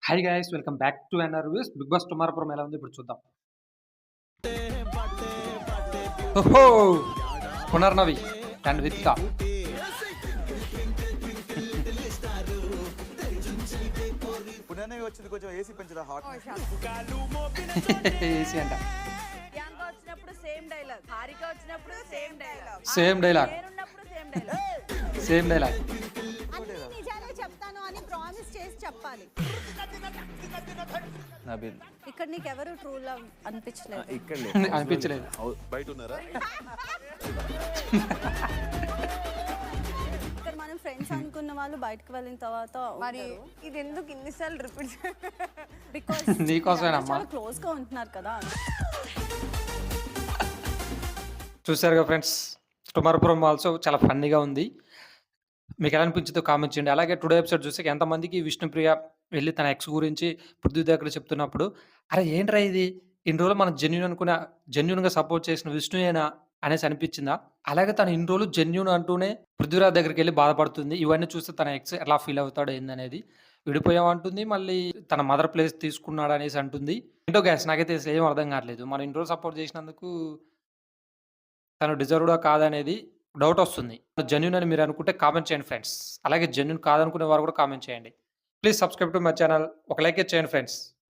Hi guys welcome back to NR reviews. Big Boss tomorrow ఎలా ఉంది ఇప్పుడు చూద్దాం. ఓహో పునర్నవి అండ్ విత్త పునర్నవి వచ్చింది కొంచెం ఏసీ పెంచదా హాట్ ఏసీ అంట. ప్రియాంక వచ్చినప్పుడు సేమ్ డైలాగ్, హారిక వచ్చినప్పుడు సేమ్ డైలాగ్, సేమ్ డైలాగ్ నేనున్నప్పుడు సేమ్ డైలాగ్. Same dialogue. అన్ని నిజాలే చెప్తాను అని ప్రామిస్ చేసి చెప్పాలి. నబీల్ ఇక్కడ నీకు ఎవరు ట్రూ లవ్ అనిపించలేదు? ఇక్కడ అనిపించలేదు. బయట ఉన్నారా? ఇక్కడ మనం ఫ్రెండ్స్ అనుకున్న వాళ్ళు బయటకు వెళ్ళిన తర్వాత మరి ఇది ఎందుకు ఇన్నిసార్లు రిపీట్? బికాస్ నీకోసమేనమ్మా. చాలా క్లోజ్ గా ఉంటున్నారు కదా. చూసారుగా ఫ్రెండ్స్, టుమారో ఆల్సో చాలా ఫన్నీగా ఉంది. మీకు ఎలా అనిపించిందో కామెంట్ చేయండి. అలాగే టుడే ఎపిసోడ్ చూసాక ఎంతమందికి విష్ణుప్రియ వెళ్ళి తన ఎక్స్ గురించి పృథ్వీ దగ్గర చెప్తున్నప్పుడు, అరే ఏంట్రా ఇది, ఇన్ని రోజులు మనం జెన్యూన్గా సపోర్ట్ చేసిన విష్ణుయేనా అనేసి అనిపించిందా? అలాగే తను ఇన్ని రోజులు జెన్యూన్ అంటూనే పృథ్వీరాజ్ దగ్గరికి వెళ్ళి బాధపడుతుంది. ఇవన్నీ చూస్తే తన ఎక్స్ ఎలా ఫీల్ అవుతాడో ఏందనేది. విడిపోయామంటుంది, మళ్ళీ తన మదర్ ప్లేస్ తీసుకున్నాడు అనేసి అంటుంది. ఏంటో గ్యాస్ నాకైతే అసలు ఏం అర్థం కావట్లేదు. మనం ఇన్ని రోజులు సపోర్ట్ చేసినందుకు తను డిజర్వ్డా కాదనేది డౌట్ వస్తుంది. జెన్యూన్ అని మీరు అనుకుంటే కామెంట్ చేయండి ఫ్రెండ్స్. అలాగే జెన్యూన్ కాదనుకునే వారు కూడా కామెంట్ చేయండి. Please subscribe to my channel. ఒక లైక్ చేయండి ఫ్రెండ్స్.